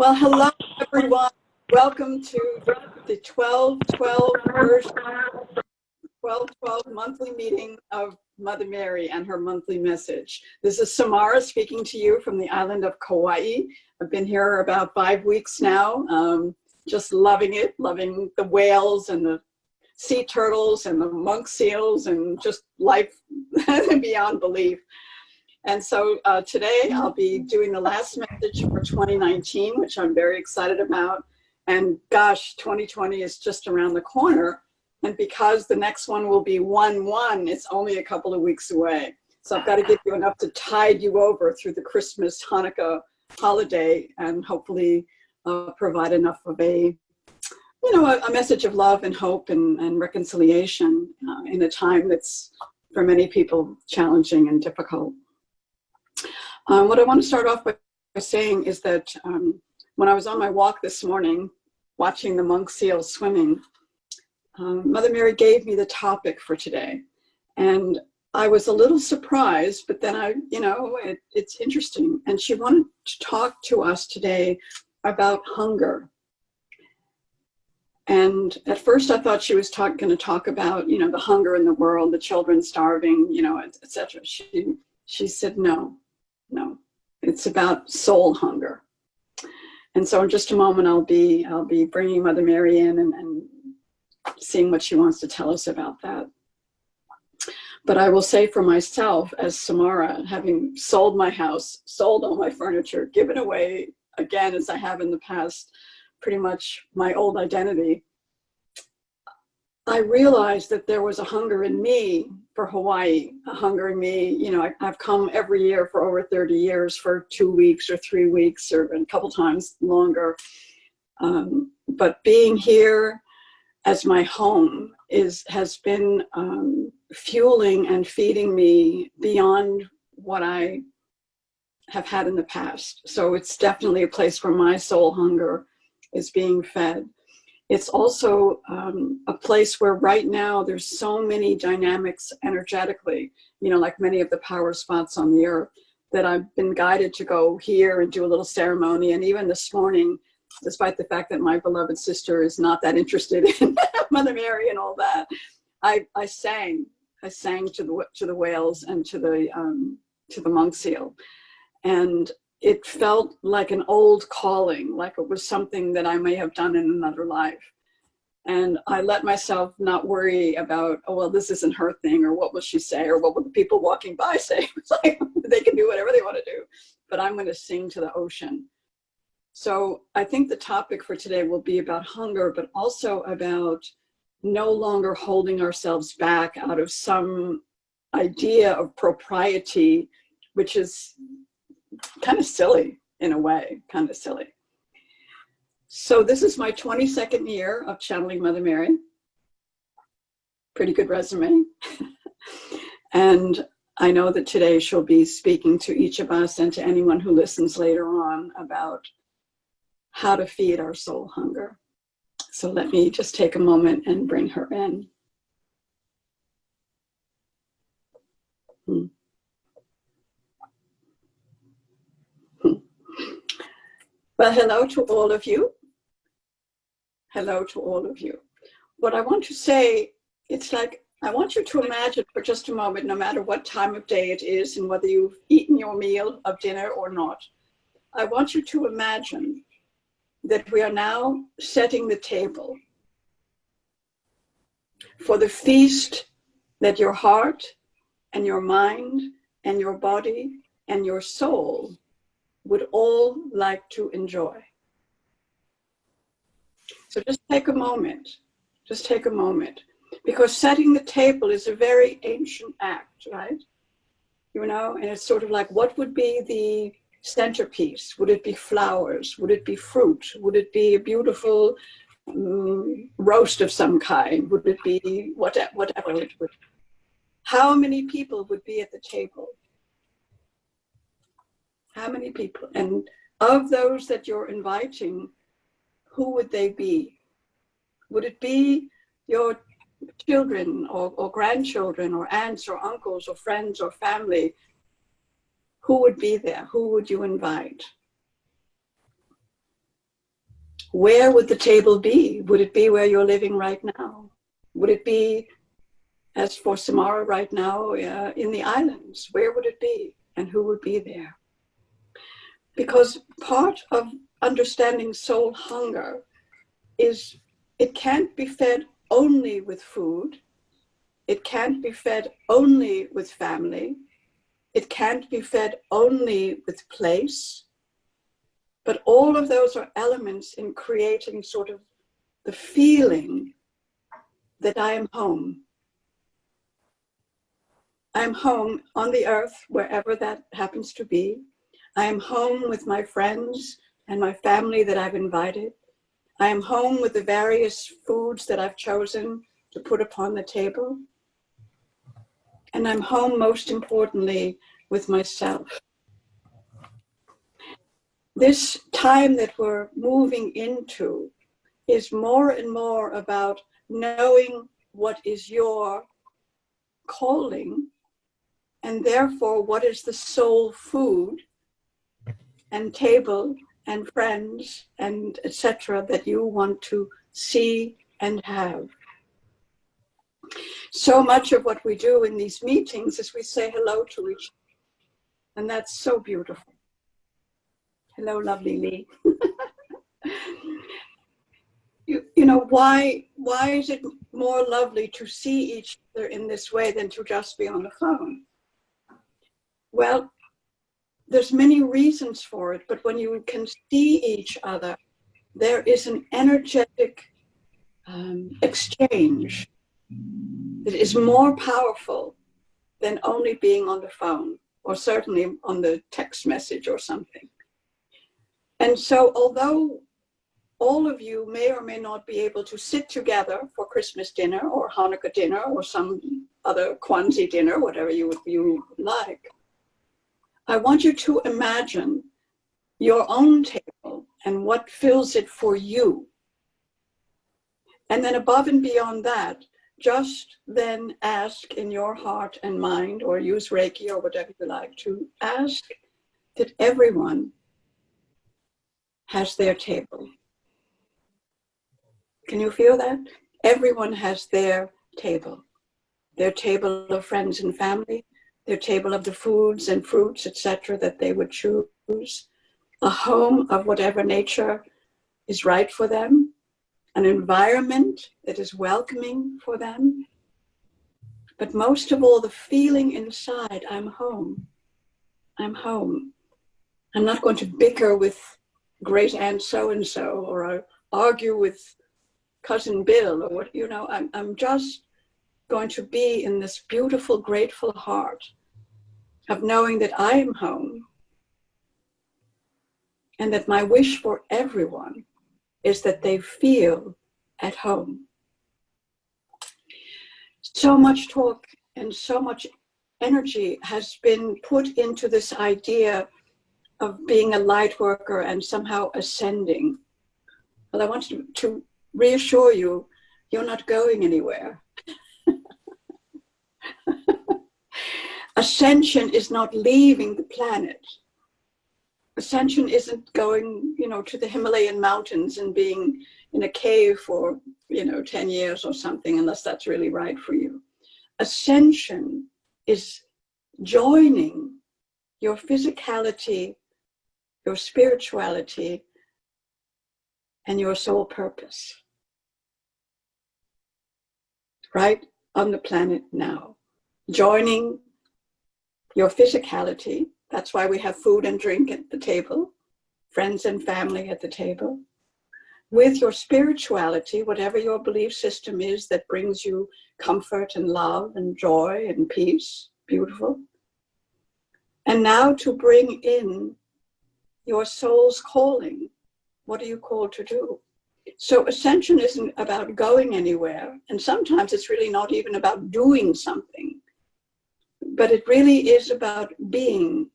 Well, hello, everyone. Welcome to the 12/12 version, 12/12 monthly meeting of Mother Mary and her monthly message. This is Samarah speaking to you from the island of Kauai. I've been here about 5 weeks now, just loving it, loving the whales and the sea turtles and the monk seals and just life beyond belief. And so today I'll be doing the last message for 2019, which I'm very excited about. And gosh, 2020 is just around the corner. And because the next one will be 1/1, it's only a couple of weeks away. So I've got to give you enough to tide you over through the Christmas, Hanukkah holiday, and hopefully provide enough of a message of love and hope and reconciliation in a time that's, for many people, challenging and difficult. What I want to start off by saying is that when I was on my walk this morning, watching the monk seals swimming, Mother Mary gave me the topic for today. And I was a little surprised, but then it's interesting. And she wanted to talk to us today about hunger. And at first I thought she was going to talk about, the hunger in the world, the children starving, etc. She said, no, it's about soul hunger. And so in just a moment, I'll be bringing Mother Mary in and seeing what she wants to tell us about that. But I will say for myself, as Samarah, having sold my house, sold all my furniture, given away again, as I have in the past, pretty much my old identity, I realized that there was a hunger in me for Hawaii, a hunger in me. I've come every year for over 30 years for 2 weeks or 3 weeks or a couple times longer. But being here as my home has been fueling and feeding me beyond what I have had in the past. So it's definitely a place where my soul hunger is being fed. It's also a place where right now there's so many dynamics energetically, like many of the power spots on the earth, that I've been guided to go here and do a little ceremony. And even this morning, despite the fact that my beloved sister is not that interested in Mother Mary and all that, I sang to the whales and to the monk seal. And it felt like an old calling, like it was something that I may have done in another life. And I let myself not worry about, oh, well, this isn't her thing, or what will she say, or what will the people walking by say? It's like, they can do whatever they want to do, but I'm going to sing to the ocean. So I think the topic for today will be about hunger, but also about no longer holding ourselves back out of some idea of propriety, which is kind of silly in a way, kind of silly. So this is my 22nd year of channeling Mother Mary. Pretty good resume. And I know that today she'll be speaking to each of us and to anyone who listens later on about how to feed our soul hunger. So let me just take a moment and bring her in. Well, hello to all of you. Hello to all of you. What I want to say, it's like, I want you to imagine for just a moment, no matter what time of day it is and whether you've eaten your meal of dinner or not, I want you to imagine that we are now setting the table for the feast that your heart and your mind and your body and your soul would all like to enjoy. So just take a moment, because setting the table is a very ancient act, right? And it's sort of like, what would be the centerpiece? Would it be flowers? Would it be fruit? Would it be a beautiful roast of some kind? Would it be whatever it would? How many people would be at the table? How many people? And of those that you're inviting, who would they be? Would it be your children or grandchildren or aunts or uncles or friends or family? Who would be there? Who would you invite? where would the table be? Would it be where you're living right now? Would it be, as for Samarah right now, in the islands? Where would it be? And who would be there? Because part of understanding soul hunger is it can't be fed only with food. It can't be fed only with family. It can't be fed only with place. But all of those are elements in creating sort of the feeling that I am home. I am home on the earth, wherever that happens to be. I am home with my friends and my family that I've invited. I am home with the various foods that I've chosen to put upon the table. And I'm home, most importantly, with myself. This time that we're moving into is more and more about knowing what is your calling, and therefore what is the soul food and table and friends and etc. that you want to see and have. So much of what we do in these meetings is we say hello to each other, and that's so beautiful. Hello, lovely Lee. You know, why is it more lovely to see each other in this way than to just be on the phone? Well, there's many reasons for it, but when you can see each other, there is an energetic exchange that is more powerful than only being on the phone, or certainly on the text message or something. And so, although all of you may or may not be able to sit together for Christmas dinner or Hanukkah dinner or some other Kwanzaa dinner, whatever you like, I want you to imagine your own table and what fills it for you. And then above and beyond that, just then ask in your heart and mind, or use Reiki or whatever you like, to ask that everyone has their table. Can you feel that? Everyone has their table of friends and family, their table of the foods and fruits, etc., that they would choose, a home of whatever nature is right for them, an environment that is welcoming for them, but most of all, the feeling inside, I'm home. I'm home. I'm not going to bicker with great aunt so-and-so, or argue with cousin Bill, or what, you know, I'm just going to be in this beautiful, grateful heart of knowing that I am home, and that my wish for everyone is that they feel at home. So much talk and so much energy has been put into this idea of being a light worker and somehow ascending. Well, I want to reassure you, you're not going anywhere. Ascension is not leaving the planet. Ascension isn't going, you know, to the Himalayan mountains and being in a cave for, 10 years or something, unless that's really right for you. Ascension is joining your physicality, your spirituality, and your soul purpose right on the planet now. Joining your physicality, that's why we have food and drink at the table, friends and family at the table, with your spirituality, whatever your belief system is that brings you comfort and love and joy and peace, beautiful. And now to bring in your soul's calling. What are you called to do? So ascension isn't about going anywhere, and sometimes it's really not even about doing something, but it really is about being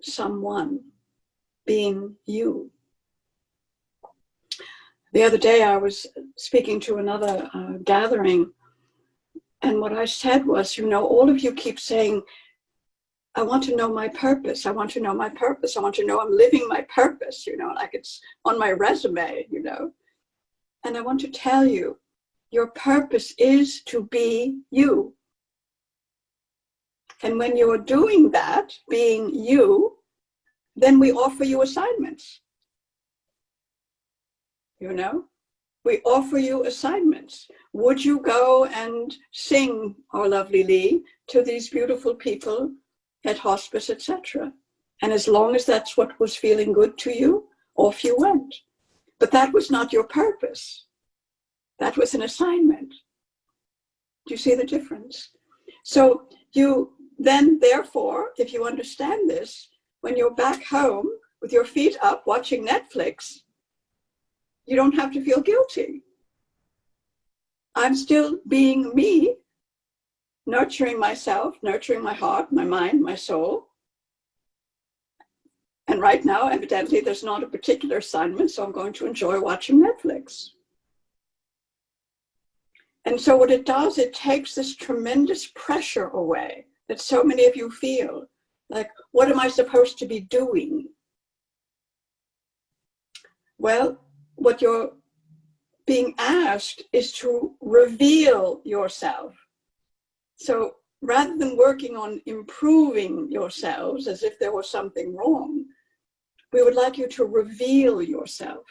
someone, being you. The other day I was speaking to another gathering, and what I said was, all of you keep saying, I want to know my purpose. I want to know my purpose. I want to know I'm living my purpose, like it's on my resume, And I want to tell you, your purpose is to be you. And when you're doing that, being you, then we offer you assignments. We offer you assignments. Would you go and sing, our lovely Lee, to these beautiful people at hospice, etc.? And as long as that's what was feeling good to you, off you went. But that was not your purpose. That was an assignment. Do you see the difference? So you then, therefore, if you understand this, when you're back home with your feet up watching Netflix, you don't have to feel guilty. I'm still being me, nurturing myself, nurturing my heart, my mind, my soul. And right now, evidently, there's not a particular assignment, so I'm going to enjoy watching Netflix. And so what it does, it takes this tremendous pressure away that so many of you feel. Like, what am I supposed to be doing? Well, what you're being asked is to reveal yourself. So rather than working on improving yourselves as if there was something wrong, we would like you to reveal yourself.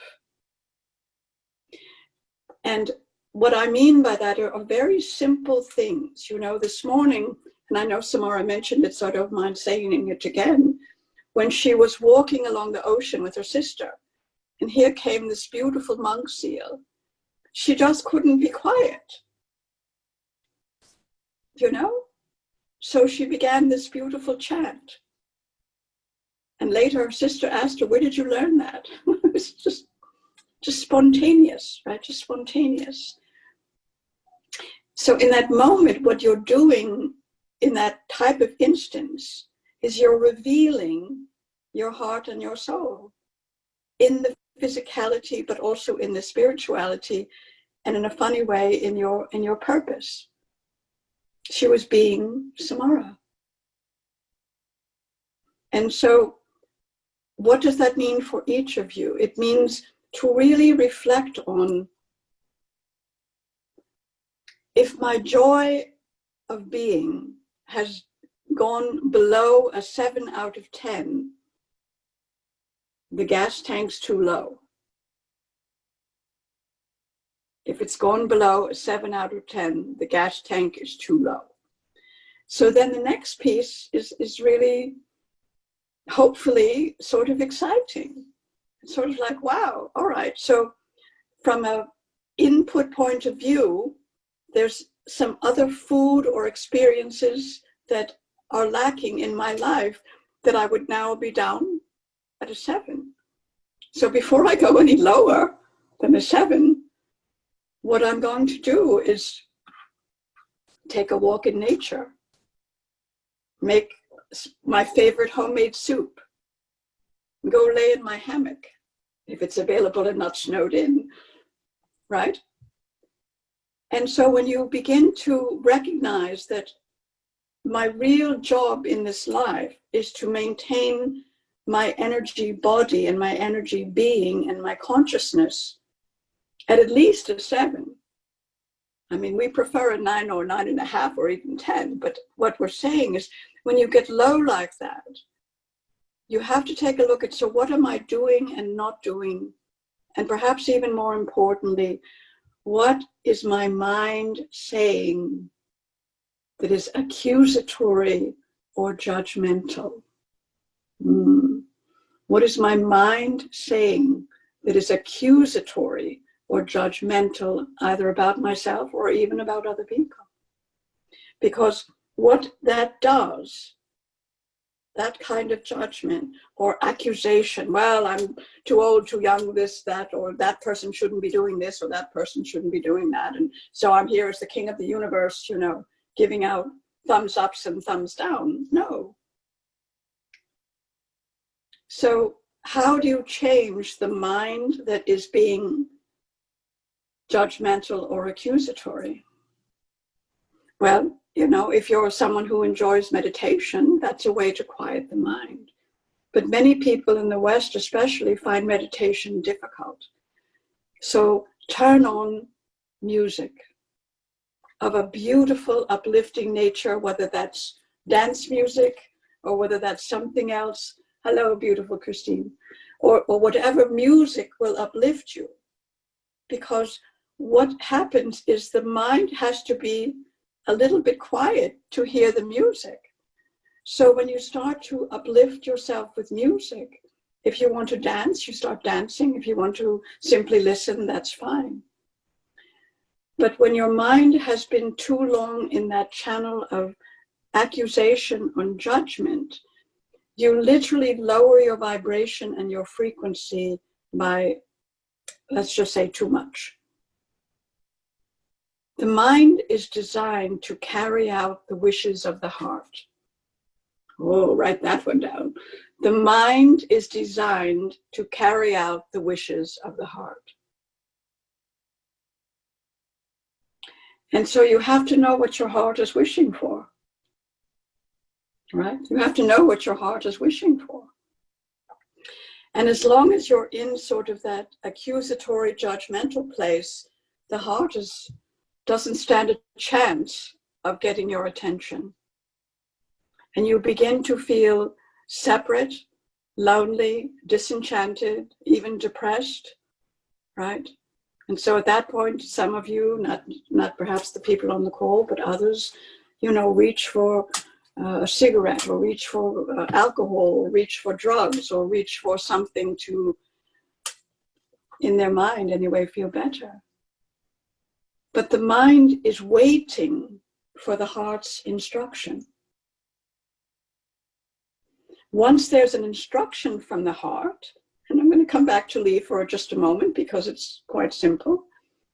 And what I mean by that are very simple things. This morning, and I know Samarah mentioned it, so I don't mind saying it again, when she was walking along the ocean with her sister, and here came this beautiful monk seal, she just couldn't be quiet. So she began this beautiful chant. And later her sister asked her, where did you learn that? It was just spontaneous, right? Just spontaneous. So in that moment, what you're doing in that type of instance is you're revealing your heart and your soul in the physicality, but also in the spirituality, and in a funny way, in your purpose. She was being Samarah. And so what does that mean for each of you? It means to really reflect on, if my joy of being has gone below a 7 out of 10, the gas tank's too low. If it's gone below a 7 out of 10, the gas tank is too low. So then the next piece is really, hopefully, sort of exciting. It's sort of like, wow, all right. So from an input point of view, there's some other food or experiences that are lacking in my life that I would now be down at a 7. So before I go any lower than a 7, what I'm going to do is take a walk in nature, make my favorite homemade soup, go lay in my hammock, if it's available and not snowed in, right? And so when you begin to recognize that my real job in this life is to maintain my energy body and my energy being and my consciousness at least a 7. I mean, we prefer a 9 or 9.5 or even 10, but what we're saying is when you get low like that, you have to take a look at, so what am I doing and not doing? And perhaps even more importantly, what is my mind saying that is accusatory or judgmental? What is my mind saying that is accusatory or judgmental, either about myself or even about other people? Because what that does, that kind of judgment or accusation, well, I'm too old, too young, this, that, or that person shouldn't be doing this, or that person shouldn't be doing that. And so I'm here as the king of the universe, giving out thumbs ups and thumbs down. No. So how do you change the mind that is being judgmental or accusatory? Well, You know, if you're someone who enjoys meditation, that's a way to quiet the mind. But many people in the West especially find meditation difficult. So turn on music of a beautiful, uplifting nature, whether that's dance music or whether that's something else. Hello, beautiful Christine. Or whatever music will uplift you. Because what happens is the mind has to be a little bit quiet to hear the music. So when you start to uplift yourself with music, if you want to dance, you start dancing. If you want to simply listen, that's fine. But when your mind has been too long in that channel of accusation and judgment, you literally lower your vibration and your frequency by, let's just say, too much. The mind is designed to carry out the wishes of the heart. Oh, write that one down. The mind is designed to carry out the wishes of the heart. And so you have to know what your heart is wishing for, right? You have to know what your heart is wishing for. And as long as you're in sort of that accusatory, judgmental place, the heart doesn't stand a chance of getting your attention. And you begin to feel separate, lonely, disenchanted, even depressed, right? And so at that point, some of you, not perhaps the people on the call, but others, reach for a cigarette, or reach for alcohol, or reach for drugs, or reach for something to, in their mind anyway, feel better. But the mind is waiting for the heart's instruction. Once there's an instruction from the heart, and I'm going to come back to Lee for just a moment because it's quite simple.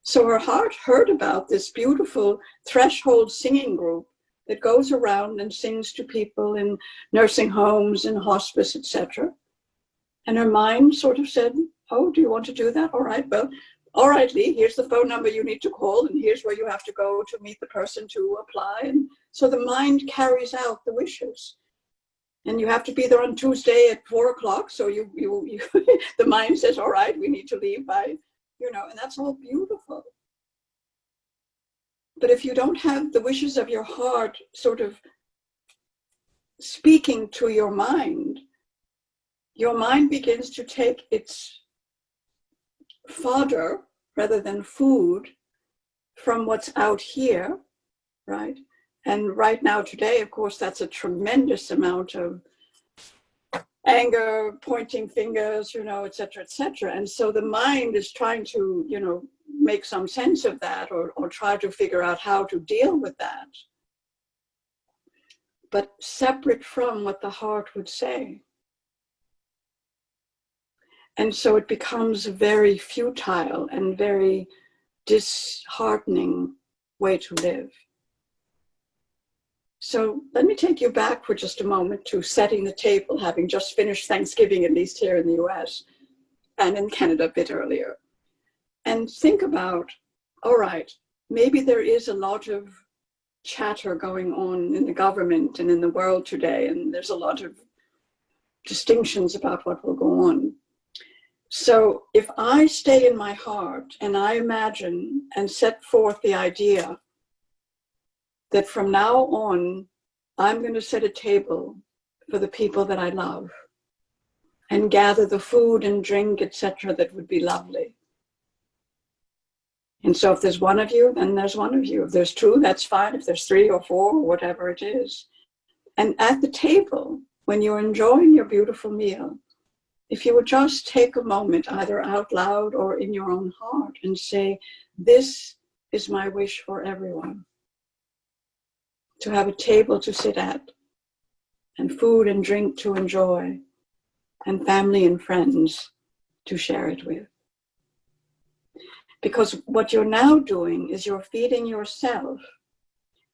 So her heart heard about this beautiful threshold singing group that goes around and sings to people in nursing homes and hospice, etc. And her mind sort of said, oh, do you want to do that? All right, well, all right, Lee, here's the phone number you need to call, and here's where you have to go to meet the person to apply. And so the mind carries out the wishes. And you have to be there on Tuesday at 4:00. So you the mind says, all right, we need to leave by, and that's all beautiful. But if you don't have the wishes of your heart sort of speaking to your mind begins to take its fodder rather than food from what's out here, right? And right now, today, of course, that's a tremendous amount of anger, pointing fingers, et cetera, et cetera. And so the mind is trying to, make some sense of that or try to figure out how to deal with that. But separate from what the heart would say. And so it becomes a very futile and very disheartening way to live. So let me take you back for just a moment to setting the table, having just finished Thanksgiving, at least here in the US and in Canada a bit earlier. And think about, all right, maybe there is a lot of chatter going on in the government and in the world today, and there's a lot of distinctions about what will go on. So if I stay in my heart and I imagine and set forth the idea that from now on, I'm going to set a table for the people that I love and gather the food and drink, etc., that would be lovely. And so if there's one of you, then there's one of you. If there's two, that's fine. If there's 3 or 4, or whatever it is. And at the table, when you're enjoying your beautiful meal, if you would just take a moment, either out loud or in your own heart, and say, this is my wish for everyone. To have a table to sit at, and food and drink to enjoy, and family and friends to share it with. Because what you're now doing is you're feeding yourself,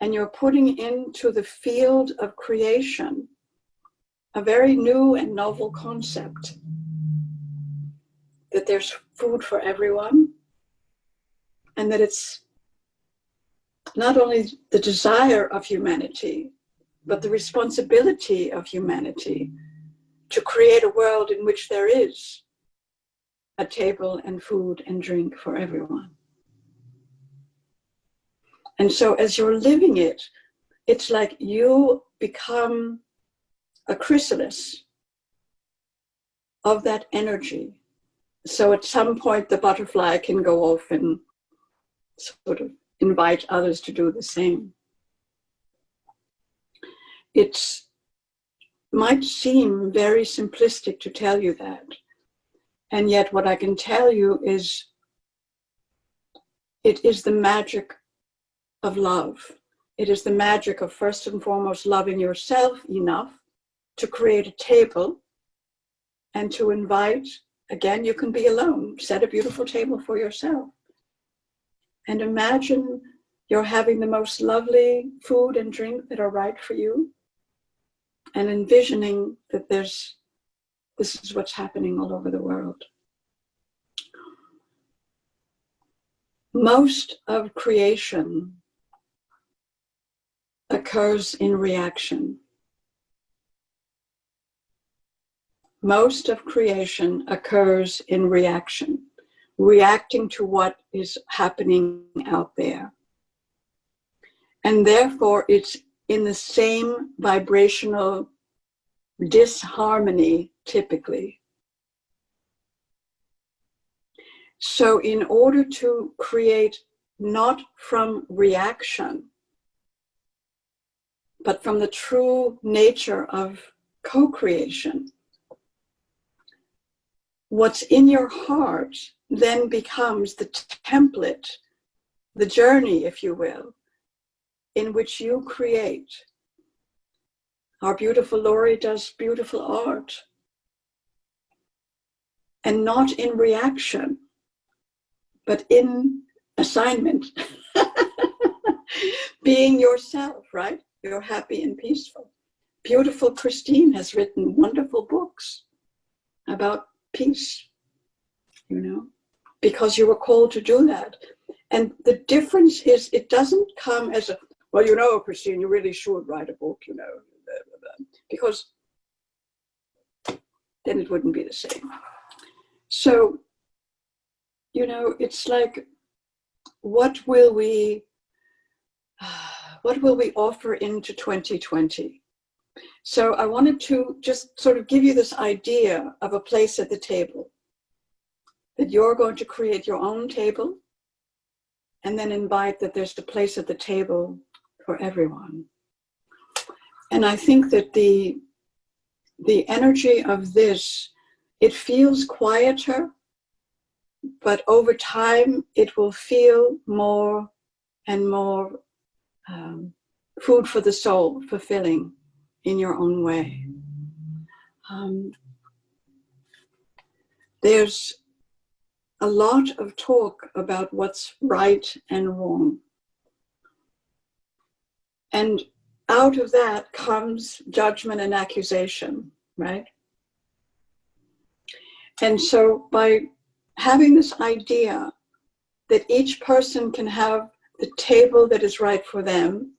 and you're putting into the field of creation a very new and novel concept, that there's food for everyone, and that it's not only the desire of humanity, but the responsibility of humanity to create a world in which there is a table and food and drink for everyone. And so as you're living it, it's like you become a chrysalis of that energy. So at some point, the butterfly can go off and sort of invite others to do the same. It might seem very simplistic to tell you that. And yet what I can tell you is it is the magic of love. It is the magic of first and foremost loving yourself enough to create a table and to invite, again, you can be alone, set a beautiful table for yourself. And imagine you're having the most lovely food and drink that are right for you, and envisioning that this is what's happening all over the world. Most of creation occurs in reaction. Most of creation occurs in reaction, reacting to what is happening out there. And therefore, it's in the same vibrational disharmony, typically. So in order to create not from reaction, but from the true nature of co-creation, what's in your heart then becomes the template, the journey, if you will, in which you create. Our beautiful Lori does beautiful art, and not in reaction, but in assignment. Being yourself, right? You're happy and peaceful. Beautiful Christine has written wonderful books about peace, you know, because you were called to do that. And the difference is it doesn't come as a, well, you know, Christine, you really should write a book, you know, blah, blah, blah, because then it wouldn't be the same. So, you know, it's like, what will we offer into 2020? So I wanted to just sort of give you this idea of a place at the table, that you're going to create your own table and then invite that there's a place at the table for everyone. And I think that the energy of this, it feels quieter, but over time it will feel more and more food for the soul, fulfilling in your own way. There's a lot of talk about what's right and wrong. And out of that comes judgment and accusation, right? And so by having this idea that each person can have the table that is right for them,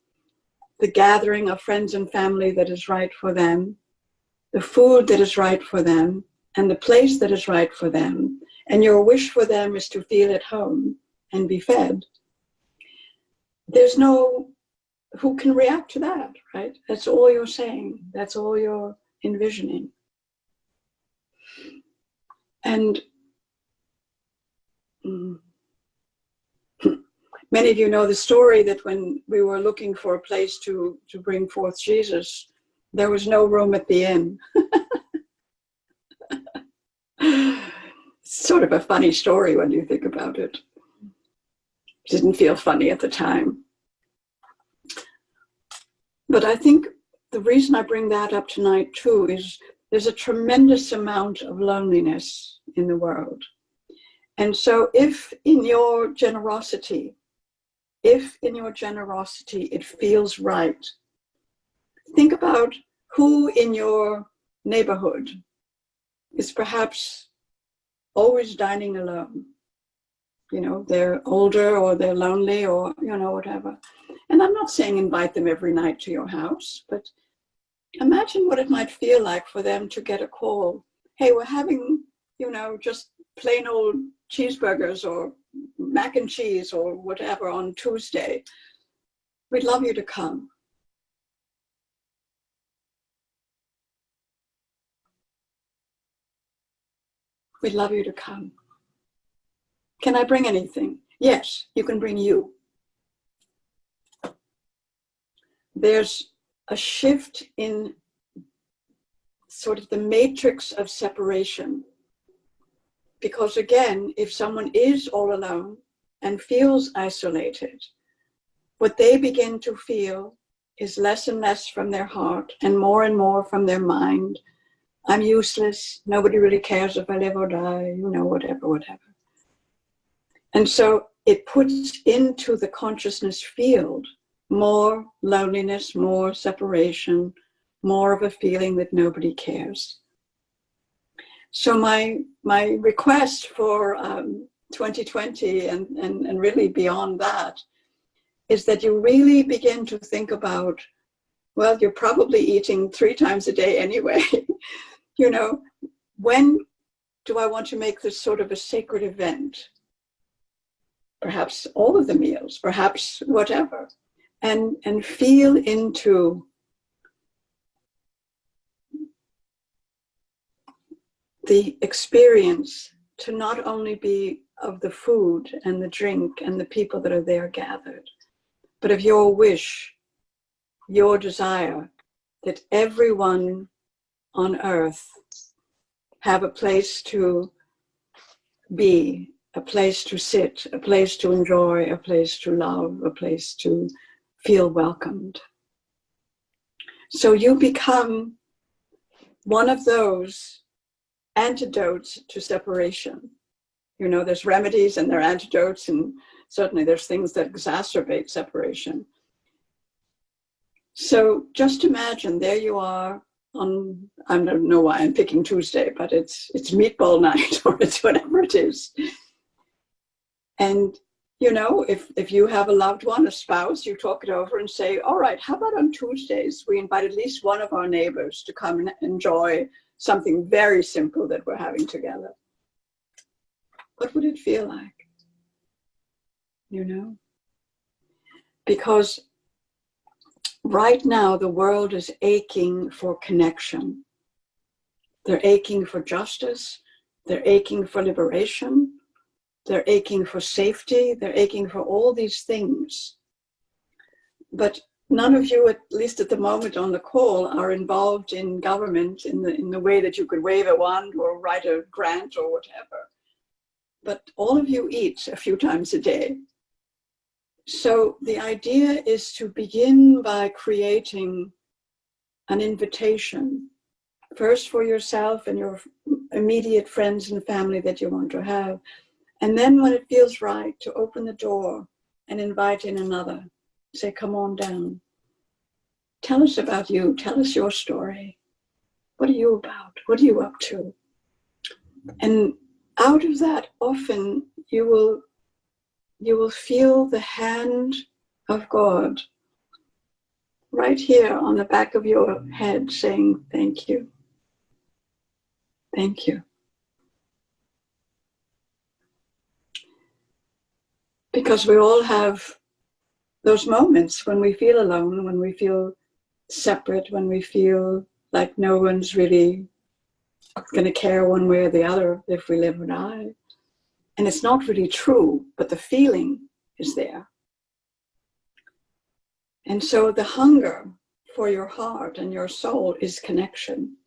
the gathering of friends and family that is right for them, the food that is right for them, and the place that is right for them, and your wish for them is to feel at home and be fed, there's no who can react to that, right? That's all you're saying. That's all you're envisioning. And many of you know the story that when we were looking for a place to bring forth Jesus, there was no room at the inn. Sort of a funny story when you think about it. Didn't feel funny at the time. But I think the reason I bring that up tonight too is there's a tremendous amount of loneliness in the world. And so if in your generosity it feels right, think about who in your neighborhood is perhaps always dining alone. You know, they're older or they're lonely or, you know, whatever. And I'm not saying invite them every night to your house, but imagine what it might feel like for them to get a call. Hey, we're having, just plain old cheeseburgers or mac and cheese or whatever on Tuesday. We'd love you to come. We'd love you to come. Can I bring anything? Yes, you can bring you. There's a shift in sort of the matrix of separation. Because again, if someone is all alone and feels isolated, what they begin to feel is less and less from their heart and more from their mind. I'm useless. Nobody really cares if I live or die, whatever. And so it puts into the consciousness field more loneliness, more separation, more of a feeling that nobody cares. So my request for 2020 and really beyond that is that you really begin to think about, well, you're probably eating 3 times a day anyway. When do I want to make this sort of a sacred event? Perhaps all of the meals, perhaps whatever. And feel into the experience to not only be of the food and the drink and the people that are there gathered, but of your wish, your desire that everyone on earth have a place to be, a place to sit, a place to enjoy, a place to love, a place to feel welcomed. So you become one of those antidotes to separation. There's remedies and there are antidotes, and certainly there's things that exacerbate separation. So just imagine there you are on, I don't know why I'm picking Tuesday, but it's meatball night or it's whatever it is. And if you have a loved one, a spouse, you talk it over and say, all right, how about on Tuesdays we invite at least one of our neighbors to come and enjoy something very simple that we're having together. What would it feel like? Because right now the world is aching for connection. They're aching for justice. They're aching for liberation. They're aching for safety. They're aching for all these things. But none of you, at least at the moment on the call, are involved in government in the way that you could wave a wand or write a grant or whatever. But all of you eat a few times a day. So the idea is to begin by creating an invitation, first for yourself and your immediate friends and family that you want to have. And then when it feels right, to open the door and invite in another. Say, come on down. Tell us about you. Tell us your story. What are you about? What are you up to? And out of that, often you will feel the hand of God right here on the back of your head saying, thank you. Thank you. Because we all have those moments when we feel alone, when we feel separate, when we feel like no one's really going to care one way or the other if we live or die. And it's not really true, but the feeling is there. And so the hunger for your heart and your soul is connection.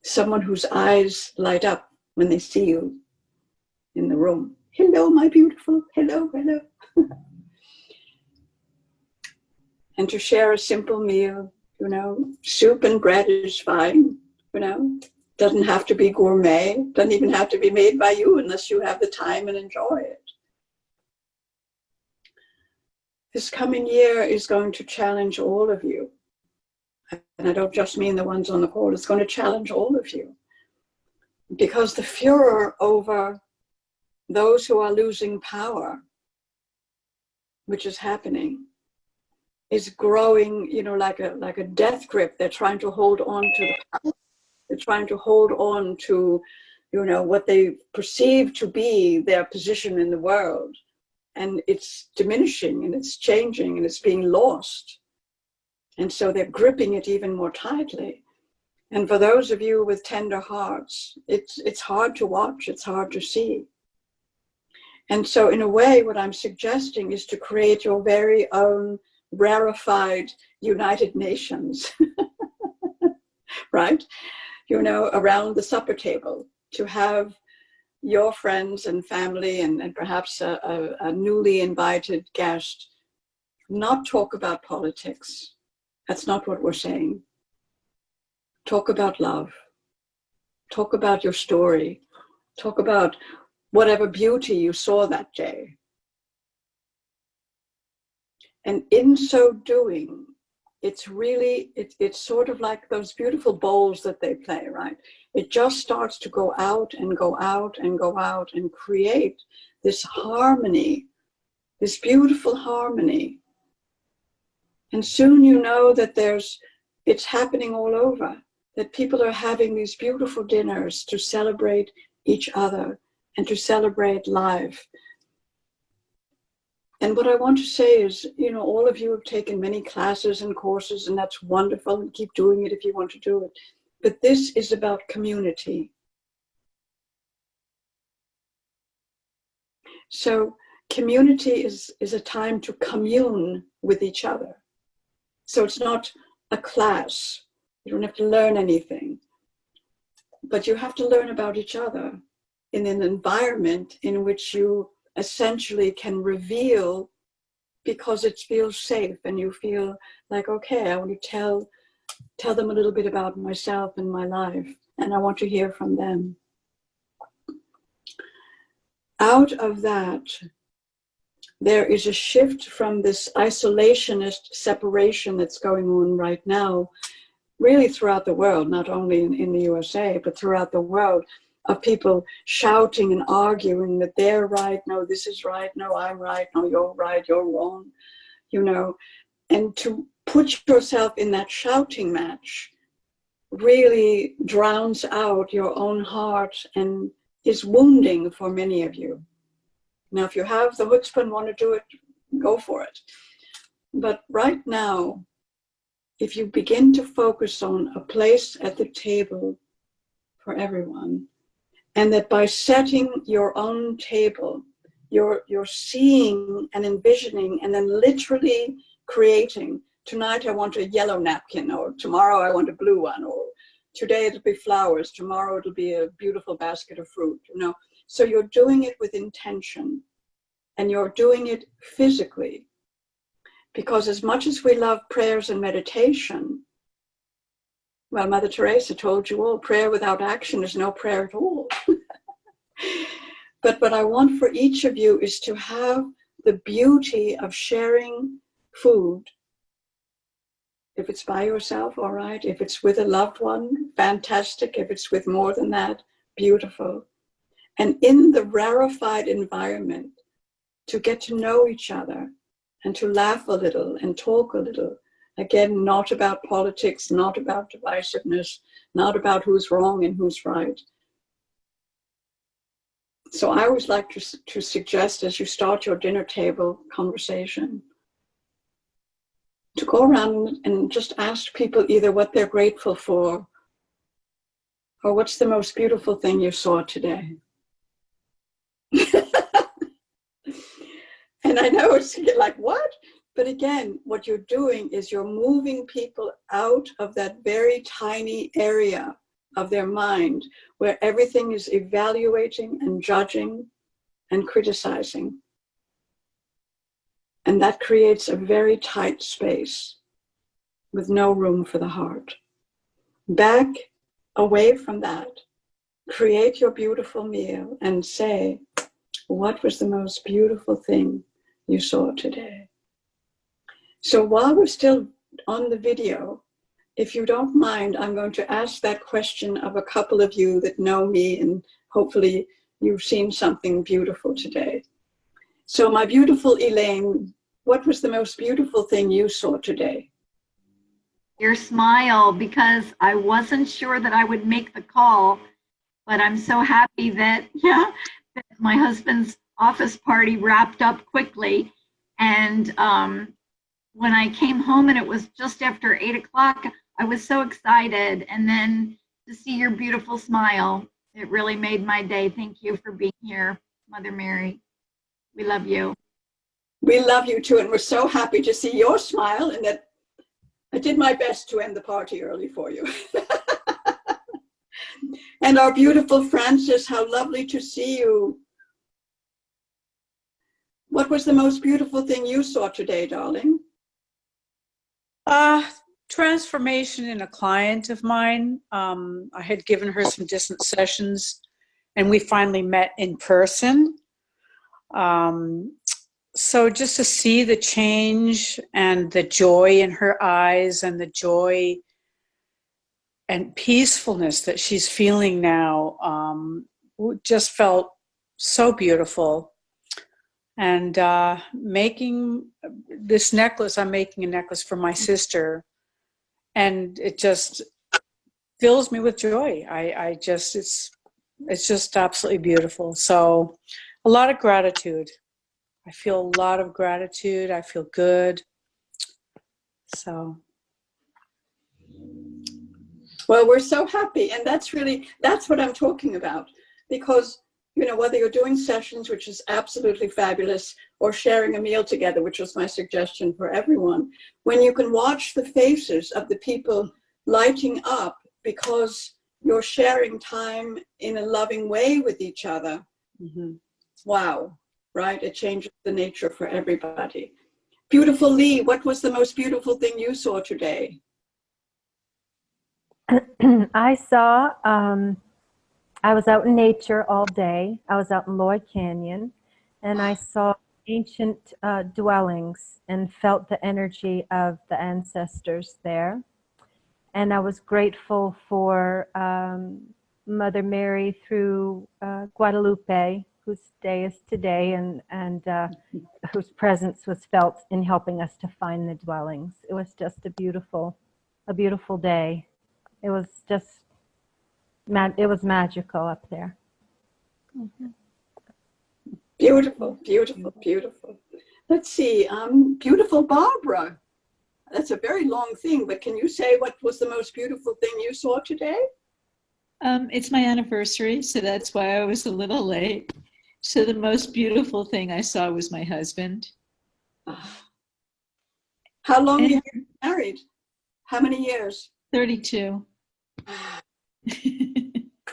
Someone whose eyes light up when they see you in the room. Hello, my beautiful. Hello, hello. And to share a simple meal, soup and bread is fine, doesn't have to be gourmet, doesn't even have to be made by you unless you have the time and enjoy it. This coming year is going to challenge all of you. And I don't just mean the ones on the call, it's going to challenge all of you. Because the furor over those who are losing power, which is happening, is growing, you know, like a death grip. They're trying to hold on to the power. They're trying to hold on to, you know, what they perceive to be their position in the world. And it's diminishing and it's changing and it's being lost. And so they're gripping it even more tightly. And for those of you with tender hearts, it's hard to watch, it's hard to see. And so in a way, what I'm suggesting is to create your very own rarefied United Nations, right? You know, around the supper table, to have your friends and family and perhaps a newly invited guest not talk about politics. That's not what we're saying. Talk about love. Talk about your story. Talk about whatever beauty you saw that day. And in so doing, it's really, it's sort of like those beautiful bowls that they play, right? It just starts to go out and go out and go out and create this harmony, this beautiful harmony. And soon you know that it's happening all over, that people are having these beautiful dinners to celebrate each other and to celebrate life. And what I want to say is, you know, all of you have taken many classes and courses, and that's wonderful, and keep doing it if you want to do it. But this is about community. So community is a time to commune with each other. So it's not a class. You don't have to learn anything. But you have to learn about each other in an environment in which you essentially can reveal, because it feels safe and you feel like, okay, I want to tell them a little bit about myself and my life, and I want to hear from them. Out of that, there is a shift from this isolationist separation that's going on right now, really throughout the world, not only in the USA, but throughout the world, of people shouting and arguing that they're right, no, this is right, no, I'm right, no, you're right, you're wrong, you know. And to put yourself in that shouting match really drowns out your own heart and is wounding for many of you. Now, if you have the chutzpah and want to do it, go for it. But right now, if you begin to focus on a place at the table for everyone, and that by setting your own table, you're seeing and envisioning and then literally creating, tonight I want a yellow napkin, or tomorrow I want a blue one, or today it'll be flowers, tomorrow it'll be a beautiful basket of fruit, you know. So you're doing it with intention, and you're doing it physically. Because as much as we love prayers and meditation, well, Mother Teresa told you all, prayer without action is no prayer at all. But what I want for each of you is to have the beauty of sharing food. If it's by yourself, all right. If it's with a loved one, fantastic. If it's with more than that, beautiful. And in the rarefied environment, to get to know each other and to laugh a little and talk a little. Again, not about politics, not about divisiveness, not about who's wrong and who's right. So I always like to suggest, as you start your dinner table conversation, to go around and just ask people either what they're grateful for or what's the most beautiful thing you saw today. And I know it's like, what? But again, what you're doing is you're moving people out of that very tiny area of their mind where everything is evaluating and judging and criticizing. And that creates a very tight space with no room for the heart. Back away from that, create your beautiful meal and say, what was the most beautiful thing you saw today? So while we're still on the video, if you don't mind, I'm going to ask that question of a couple of you that know me, and hopefully you've seen something beautiful today. So my beautiful Elaine, what was the most beautiful thing you saw today? Your smile, because I wasn't sure that I would make the call, but I'm so happy that, yeah, that my husband's office party wrapped up quickly. And when I came home and it was just after 8 o'clock, I was so excited. And then to see your beautiful smile, it really made my day. Thank you for being here, Mother Mary. We love you. We love you too, and we're so happy to see your smile, and that I did my best to end the party early for you. And our beautiful Frances, how lovely to see you. What was the most beautiful thing you saw today, darling? Transformation in a client of mine. I had given her some distant sessions, and we finally met in person. So just to see the change and the joy in her eyes and the joy and peacefulness that she's feeling now, just felt so beautiful. And making this necklace, I'm making a necklace for my sister, and it just fills me with joy. It's just absolutely beautiful. So a lot of gratitude. I feel a lot of gratitude. I feel good. So. Well, we're so happy. And that's what I'm talking about. Because, you know, whether you're doing sessions, which is absolutely fabulous, or sharing a meal together, which was my suggestion for everyone, when you can watch the faces of the people lighting up because you're sharing time in a loving way with each other. Mm-hmm. Wow. Right? It changes the nature for everybody. Beautiful Lee, what was the most beautiful thing you saw today? I saw, I was out in nature all day. I was out in Lloyd Canyon, and I saw ancient dwellings and felt the energy of the ancestors there. And I was grateful for Mother Mary through Guadalupe, whose day is today, and whose presence was felt in helping us to find the dwellings. It was just a beautiful day. It was just, it was magical up there. Mm-hmm. Beautiful, beautiful, beautiful. Let's see, beautiful Barbara. That's a very long thing, but can you say what was the most beautiful thing you saw today? It's my anniversary, so that's why I was a little late. So the most beautiful thing I saw was my husband. How long have you been married? How many years? 32.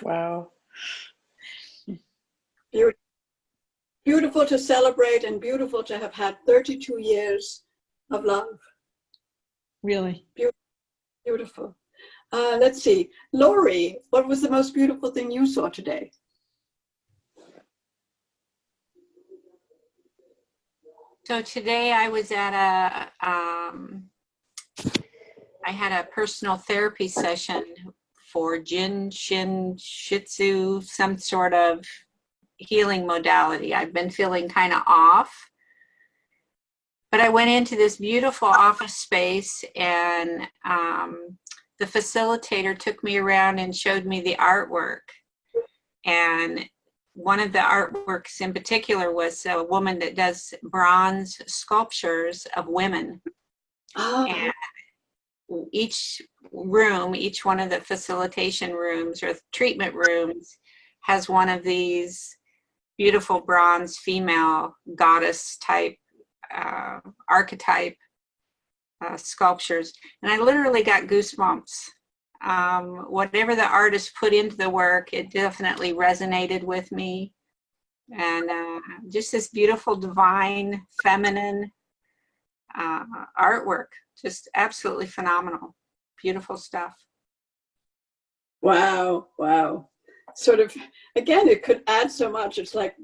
Wow. Beautiful to celebrate, and beautiful to have had 32 years of love. Really? Beautiful. Let's see. Lori, what was the most beautiful thing you saw today? So today I was at I had a personal therapy session for Jin, Shin, Shih Tzu, some sort of healing modality. I've been feeling kind of off. But I went into this beautiful office space, and the facilitator took me around and showed me the artwork. And one of the artworks in particular was a woman that does bronze sculptures of women. Oh. And each room, each one of the facilitation rooms or treatment rooms has one of these beautiful bronze female goddess type archetype sculptures. And I literally got goosebumps. Whatever the artist put into the work, it definitely resonated with me. And just this beautiful, divine, feminine artwork, just absolutely phenomenal. Beautiful stuff. Wow, wow. Sort of, again, it could add so much. It's like,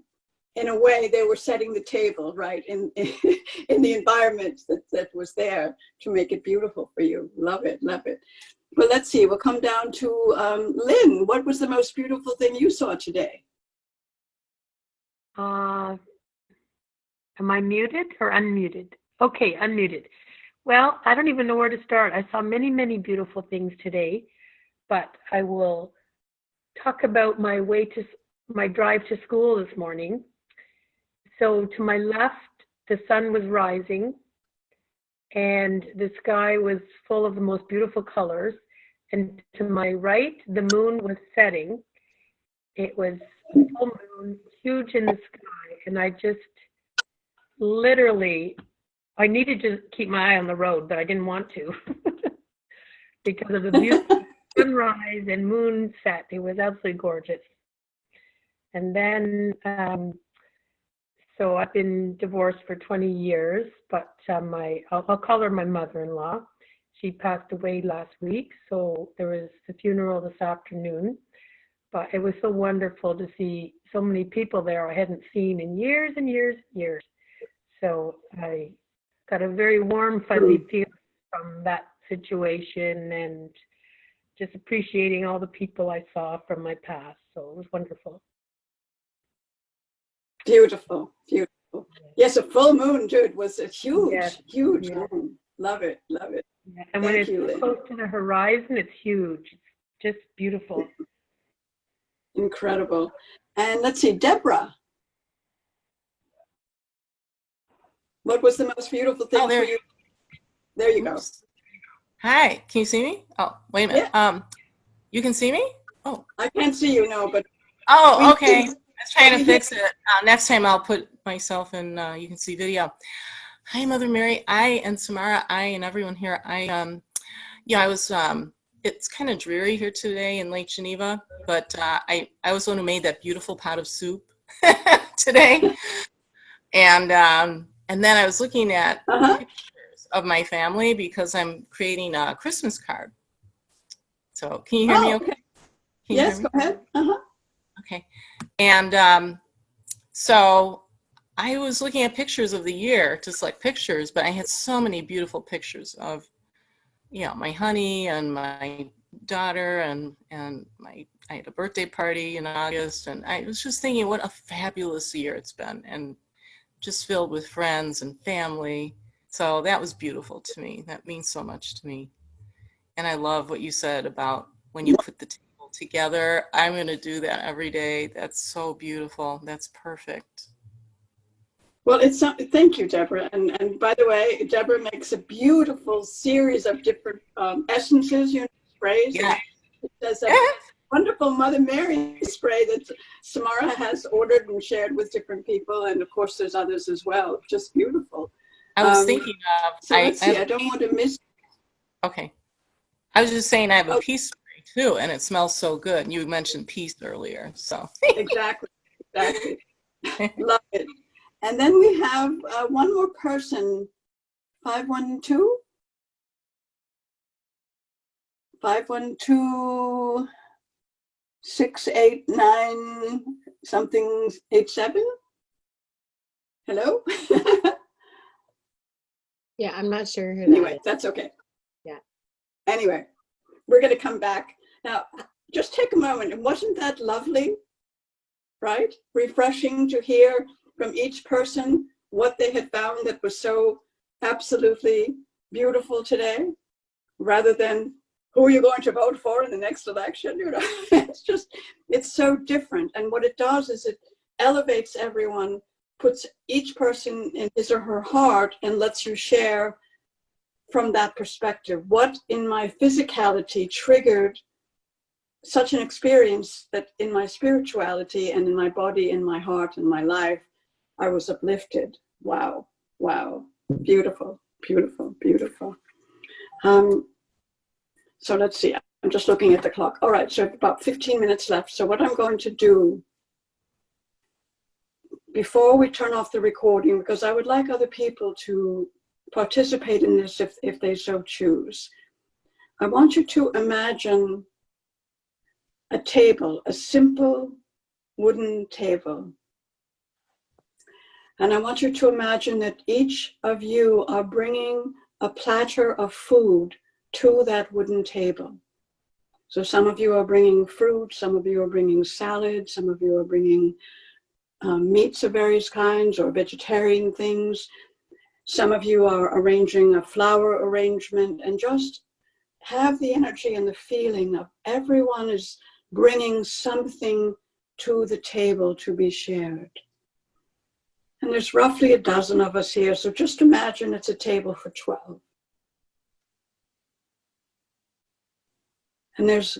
in a way, they were setting the table, right, in the environment that was there to make it beautiful for you. Love it, love it. Well, let's see. We'll come down to Lynn. What was the most beautiful thing you saw today? Am I muted or unmuted? Okay, unmuted. Well, I don't even know where to start. I saw many, many beautiful things today, but I will talk about my drive to school this morning. So to my left, the sun was rising and the sky was full of the most beautiful colors. And to my right, the moon was setting. It was full moon, huge in the sky, and I just literally, I needed to keep my eye on the road, but I didn't want to because of the beautiful sunrise and moon set. It was absolutely gorgeous. And then, so I've been divorced for 20 years, but I'll call her my mother-in-law. She passed away last week, so there was the funeral this afternoon. But it was so wonderful to see so many people there I hadn't seen in years and years and years. So I got a very warm, fuzzy feeling from that situation and just appreciating all the people I saw from my past. So it was wonderful. Beautiful, beautiful. Yes, a full moon, too. It was a huge, huge moon. Love it, love it. Yeah. And when it's close to the horizon, it's huge. It's just beautiful. Incredible. And let's see, Deborah. What was the most beautiful thing for you? There you go. Hi, can you see me? Oh, wait a minute. Yeah. You can see me? Oh. I can't see you, no, but. Oh, okay. I was trying to fix it. Next time I'll put myself in, you can see video. Hi, Mother Mary. I and Samarah, and everyone here. I was, it's kind of dreary here today in Lake Geneva, but I was the one who made that beautiful pot of soup today. And then I was looking at pictures of my family because I'm creating a Christmas card. So can you hear me okay? Yes, go ahead. Okay. And so I was looking at pictures of the year, just like pictures, but I had so many beautiful pictures of, my honey and my daughter and I had a birthday party in August, and I was just thinking what a fabulous year it's been, and just filled with friends and family. So that was beautiful to me. That means so much to me. And I love what you said about when you put the table together. I'm going to do that every day. That's so beautiful. That's perfect. Well, thank you, Deborah. And by the way, Deborah makes a beautiful series of different essences, sprays. Yeah. There's a wonderful Mother Mary spray that Samarah has ordered and shared with different people. And of course, there's others as well. Just beautiful. I was thinking of. So let's see. I don't want to miss. Okay. I was just saying I have a peace spray too, and it smells so good. You mentioned peace earlier, so. Exactly. Love it. And then we have one more person, 512. 689 something 87. Hello? Yeah, I'm not sure who Anyway, that is. that's okay. Yeah. Anyway, we're going to come back. Now, just take a moment. And wasn't that lovely? Right? Refreshing to hear from each person what they had found that was so absolutely beautiful today, rather than who are you going to vote for in the next election? It's so different. And what it does is it elevates everyone, puts each person in his or her heart, and lets you share from that perspective. What in my physicality triggered such an experience that in my spirituality and in my body, in my heart, in my life, I was uplifted. Wow. Beautiful. So let's see, I'm just looking at the clock. All right, so about 15 minutes left. So what I'm going to do, before we turn off the recording, because I would like other people to participate in this if they so choose, I want you to imagine a table, a simple wooden table. And I want you to imagine that each of you are bringing a platter of food to that wooden table. So some of you are bringing fruit, some of you are bringing salad, some of you are bringing meats of various kinds or vegetarian things. Some of you are arranging a flower arrangement, and just have the energy and the feeling of everyone is bringing something to the table to be shared. And there's roughly a dozen of us here, so just imagine it's a table for 12. And there's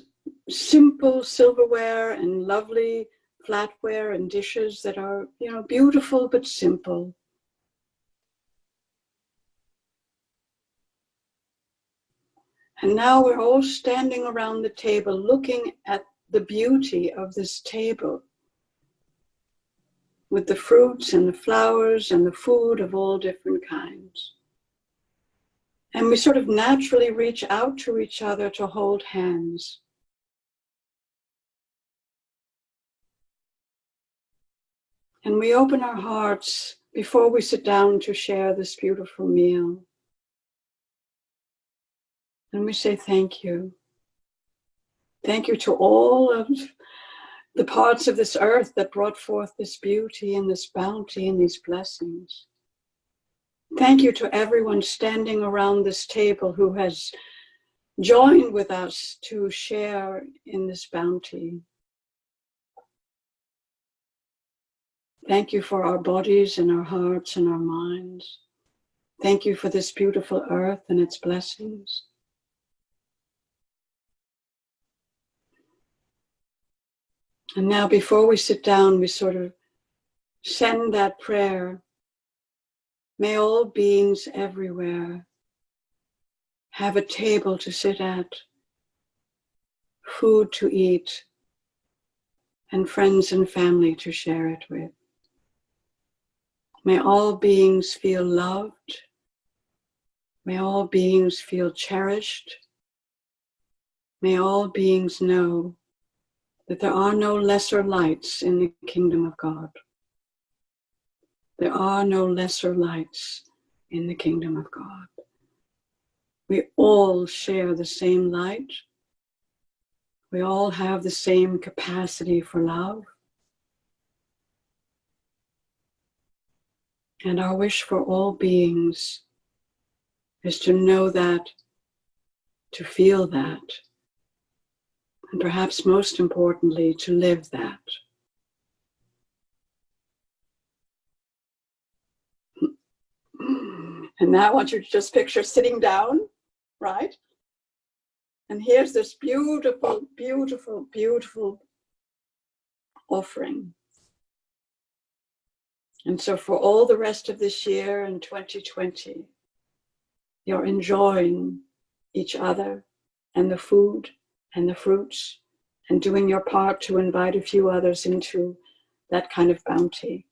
simple silverware and lovely flatware and dishes that are, beautiful but simple. And now we're all standing around the table looking at the beauty of this table, with the fruits and the flowers and the food of all different kinds. And we sort of naturally reach out to each other to hold hands. And we open our hearts before we sit down to share this beautiful meal. And we say thank you. Thank you to all of the parts of this earth that brought forth this beauty and this bounty and these blessings. Thank you to everyone standing around this table who has joined with us to share in this bounty. Thank you for our bodies and our hearts and our minds. Thank you for this beautiful earth and its blessings. And now before we sit down, we sort of send that prayer. May all beings everywhere have a table to sit at, food to eat, and friends and family to share it with. May all beings feel loved. May all beings feel cherished. May all beings know that there are no lesser lights in the kingdom of God. There are no lesser lights in the kingdom of God. We all share the same light. We all have the same capacity for love. And our wish for all beings is to know that, to feel that, and perhaps most importantly, to live that. And now I want you to just picture sitting down, right? And here's this beautiful, beautiful, beautiful offering. And so for all the rest of this year in 2020, you're enjoying each other and the food and the fruits and doing your part to invite a few others into that kind of bounty.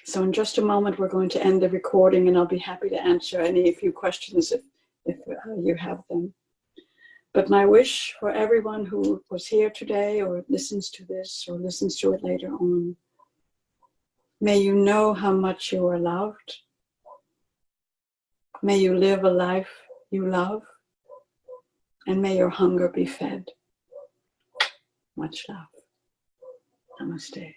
So in just a moment, we're going to end the recording, and I'll be happy to answer any few questions if you have them. But my wish for everyone who was here today or listens to this or listens to it later on, may you know how much you are loved. May you live a life you love, and may your hunger be fed. Much love. Namaste.